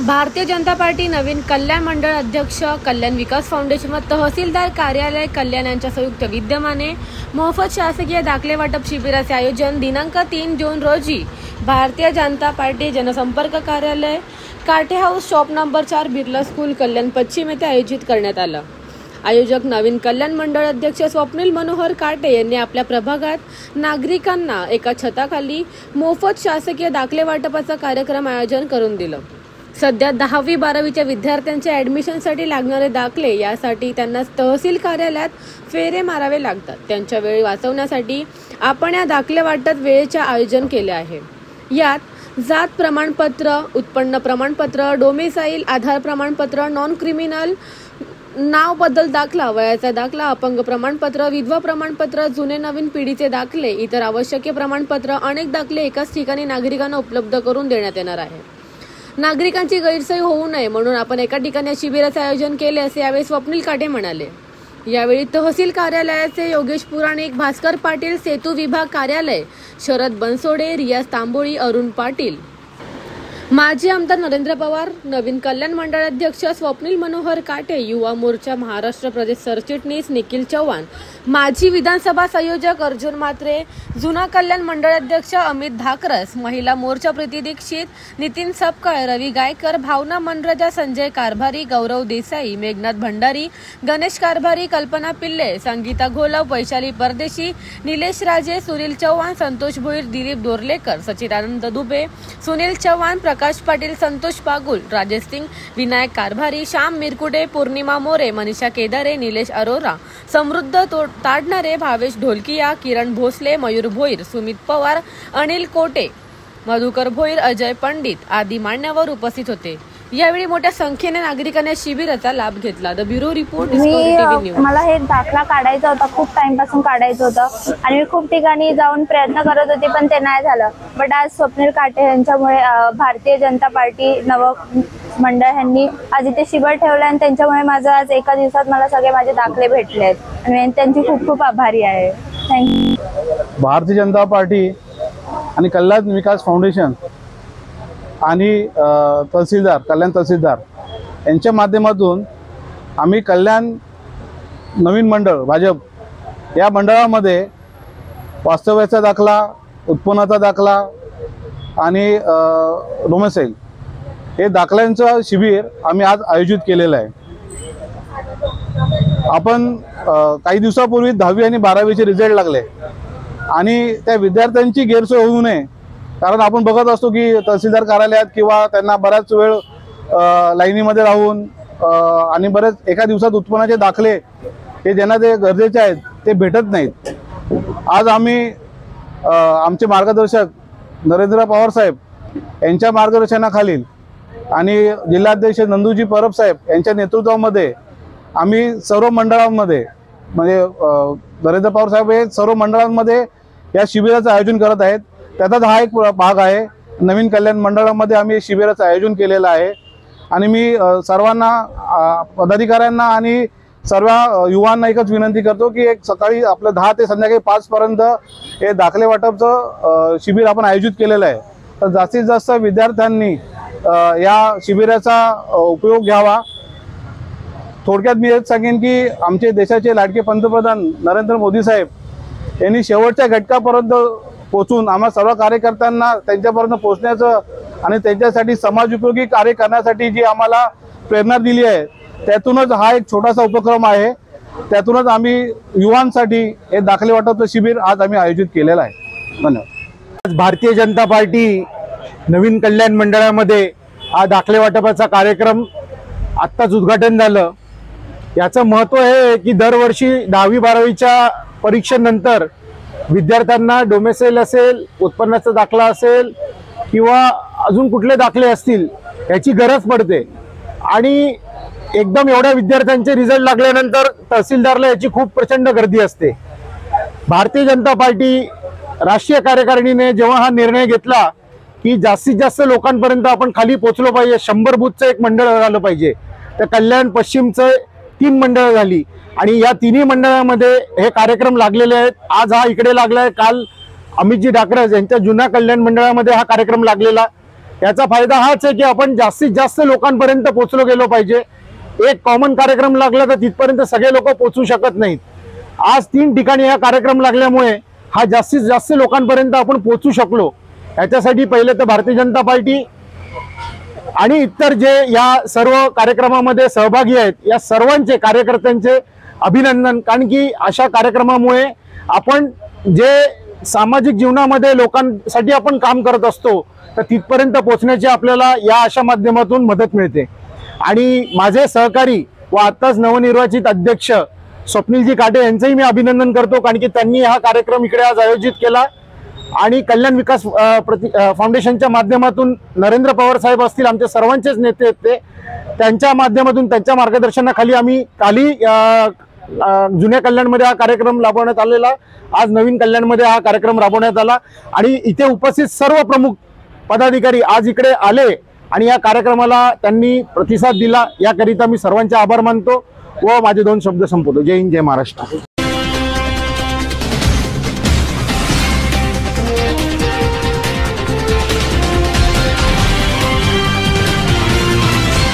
Bharatiya Janata party नवीन कल्याण मंडळ अध्यक्ष कल्याण विकास foundation व तहसीलदार कार्यालय कल्याण यांच्या संयुक्त विद्यमाने मोफत शासकीय दाखले वाटप शिबिराचे आयोजन दिनांक 3 जून रोजी भारतीय जनता पार्टी जनसंपर्क कार्यालय Kate house shop number 4 Birla school Kalyan पश्चिम येथे आयोजित करण्यात आलं। आयोजक नवीन कल्याण मंडळ अध्यक्ष स्वप्नील मनोहर काटे यांनी आपल्या प्रभागात नागरिकांना एका छताखाली मोफत शासकीय दाखले वाटपाचा कार्यक्रम आयोजन करून दिलं। सध्या 10वी-12वीच्या विद्यार्थ्यांच्या ॲडमिशनसाठी लागणारे दाखले यासाठी त्यांना तहसील कार्यालयात फेरे मारावे लागतात। त्यांच्या वेळ वाचवण्यासाठी आपण या दाखले वाटप वेळेचे आयोजन केले आहे। यात जात प्रमाणपत्र, उत्पन्न प्रमाणपत्र, डोमिसाईल, आधार प्रमाणपत्र, नॉन क्रिमिनल, नाव बदल दाखला, वयाचा दाखला, अपंग प्रमाणपत्र, विधवा प्रमाणपत्र, जुने नवीन पिढीचे दाखले, इतर आवश्यक प्रमाणपत्र, अनेक दाखले एकाच ठिकाणी नागरिकांना उपलब्ध करून देण्यात येणार आहे। नागरिकांची गैरसोय होऊ नये म्हणून आपण एका ठिकाणी शिबिराचे आयोजन केले असे यावेळी स्वप्नील काटे म्हणाले। यावेळी तहसील कार्यालयाचे योगेश पुराणिक, भास्कर पाटील, सेतू विभाग कार्यालय शरद बनसोडे, रियाज तांबोळी, अरुण पाटील, माजी आमदार नरेंद्र पवार, नवीन कल्याण मंडळ अध्यक्ष स्वप्नील मनोहर काटे, युवा मोर्चा महाराष्ट्र प्रदेश सरचिटणीस निखिल चव्हाण, माजी विधानसभा संयोजक अर्जुन मात्रे, जुना कल्याण मंडळ अध्यक्ष अमित धाकरस, महिला मोर्चा प्रीती दीक्षित, नितीन सपकाळ, रवी गायकर, भावना मनरजा, संजय कारभारी, गौरव देसाई, मेघनाथ भंडारी, गणेश कारभारी, कल्पना पिल्ले, संगीता घोलव, वैशाली परदेशी, निलेश राजे, सुनील चव्हाण, संतोष भोईर, दिलीप दोरलेकर, सचिदानंद दुबे, सुनील चव्हाण, प्रकाश पाटील, संतोष पागुल, राजेश सिंग, विनायक कारभारी, श्याम मिरकुडे, पूर्णिमा मोरे, मनीषा केदारे, निलेश अरोरा, समृद्ध ताडणारे, भावेश ढोलकिया, किरण भोसले, मयूर भोईर, सुमित पवार, अनिल कोटे, मधुकर भोईर, अजय पंडित आदी मान्यवर उपस्थित होते। यावेळी मोठ्या संख्येने नागरिकांनी शिबिराचा लाभ घेतला। The bureau report, discovery TV news. मला हे दाखला काढायचा होता, खूप टाइम पासून काढायचं होतं आणि मी खूप ठिकाणी जाऊन प्रयत्न करत होते पण ते नाही झालं। बट आज स्वप्नील काटे यांच्यामुळे भारतीय जनता पार्टी नव मंडळ यांनी आज इथे शिबिर ठेवलं आणि त्यांच्यामुळे माझं आज एका दिवसात मला सगळे माझे दाखले भेटले आहेत आणि त्यांची खूप खूप आभारी आहे। थँक्यू। भारतीय जनता पार्टी आणि कल्याण विकास फाउंडेशन आणि तहसीलदार कल्याण तहसीलदार यांच्या माध्यमातून आम्ही कल्याण नवीन मंडळ भाजप या मंडळामध्ये वास्तव्याचा दाखला, उत्पन्नाचा दाखला आणि डोमिसाईल हे दाखल्यांचं शिबिर आम्ही आज आयोजित केलेलं आहे। आपण काही दिवसापूर्वी 10वी आणि 12वीचे रिझल्ट लागले आणि त्या विद्यार्थ्यांची गैरसोय होऊ नये कारण आपण बघत असतो की तहसीलदार कार्यालयात किंवा त्यांना बराच वेळ लाईनीमध्ये राहून आणि बरेच एका दिवसात उत्पन्नाचे दाखले हे ज्यांना ते गरजेचे आहेत ते भेटत नाहीत। आज आम्ही आमचे मार्गदर्शक नरेंद्र पवार साहेब यांच्या मार्गदर्शनाखाली आणि जिल्हाध्यक्ष नंदूजी परब साहेब यांच्या नेतृत्वामध्ये आम्ही सर्व मंडळांमध्ये म्हणजे नरेंद्र पवार साहेब हे सर्व मंडळांमध्ये या शिबिराचं आयोजन करत आहेत। त्याचाच हा एक भाग आहे। नवीन कल्याण मंडळामध्ये आम्ही शिबिराचं आयोजन केलेलं आहे आणि मी सर्वांना पदाधिकाऱ्यांना आणि सर्व युवांना एकच विनंती करतो की एक सकाळी आपलं 10 ते संध्याकाळी 5 पर्यंत हे दाखले वाटपचं शिबिर आपण आयोजित केलेलं आहे। तर जास्तीत जास्त विद्यार्थ्यांनी या शिबिराचा उपयोग घ्यावा। थोडक्यात मी हेच सांगेन की आमचे देशाचे लाडके पंतप्रधान नरेंद्र मोदी साहेब यांनी शेवटच्या घटकापर्यंत पोचून आम्हा सर्व कार्यकर्त्यांना त्यांच्यापर्यंत पोहोचण्याचं आणि त्यांच्यासाठी समाज उपयोगी कार्य करण्यासाठी जी आम्हाला प्रेरणा दिली आहे त्यातूनच हा एक छोटासा उपक्रम आहे। त्यातूनच आम्ही युवांसाठी हे दाखले वाटपचं शिबिर आज आम्ही आयोजित केलेलं आहे। धन्यवाद। भारतीय जनता पार्टी नवीन कल्याण मंडळामध्ये हा दाखले वाटपाचा कार्यक्रम आत्ताच उद्घाटन झालं। याचं महत्त्व हे की दरवर्षी 10वी-12वीच्या परीक्षेनंतर विद्यार्थ्यांना डोमेसाईल असेल, उत्पन्नाचा दाखला असेल किंवा अजून कुठले दाखले असतील याची गरज पडते आणि एकदम एवढ्या विद्यार्थ्यांचे रिझल्ट लागल्यानंतर तहसीलदारला याची खूप प्रचंड गर्दी असते। भारतीय जनता पार्टी राष्ट्रीय कार्यकारिणीने जेव्हा हा निर्णय घेतला की जास्तीत जास्त लोकांपर्यंत आपण खाली पोहोचलो पाहिजे, 100 बूथचं एक मंडळ झालं पाहिजे, तर कल्याण पश्चिमचं 3 मंडळ झाली आणि या तिन्ही मंडळामध्ये हे कार्यक्रम लागलेले आहेत। आज हा इकडे लागलाय, काल अमितजी डाकरस यांच्या जुना कल्याण मंडळामध्ये हा कार्यक्रम लागलेला। याचा फायदा हाच आहे की आपण जास्तीत जास्त लोकांपर्यंत पोहोचलो गेलो पाहिजे. एक कॉमन कार्यक्रम लागला तर तिथपर्यंत सगळे लोक पोहोचू शकत नाहीत. आज 3 ठिकाणी हा कार्यक्रम लागल्यामुळे हा जास्तीत जास्त लोकांपर्यंत आपण पोहोचू शकलो. याच्यासाठी पहिले तर भारतीय जनता पार्टी आणि इतर जे या सर्व कार्यक्रमामध्ये सहभागी आहेत या सर्वांचे कार्यकर्त्यांचे अभिनंदन. कारण की अशा कार्यक्रमामुळे आपण जे सामाजिक जीवनामध्ये लोकांसाठी आपण काम करत असतो तर तिथपर्यंत पोहोचण्याची आपल्याला या अशा माध्यमातून मदत मिळते. आणि माझे सहकारी व आत्ताच नवनिर्वाचित अध्यक्ष स्वप्नीलजी काटे यांचंही मी अभिनंदन करतो. कारण की त्यांनी हा कार्यक्रम इकडे आज आयोजित केला आणि कल्याण विकास फाउंडेशनच्या माध्यमातून नरेंद्र पवार साहेब असतील, आमच्या सर्वांचेच नेते आहेत ते, त्यांच्या माध्यमातून त्यांच्या मार्गदर्शनाखाली आम्ही काली जुन्या कल्याणमध्ये हा कार्यक्रम राबवण्यात आलेला. आज नवीन कल्याणमध्ये हा कार्यक्रम राबवण्यात आला आणि इथे उपस्थित सर्व प्रमुख पदाधिकारी आज इकडे आले आणि या कार्यक्रमाला त्यांनी प्रतिसाद दिला. याकरिता मी सर्वांचे आभार मानतो व माझे 2 शब्द संपवतो. जय हिंद, जय महाराष्ट्र.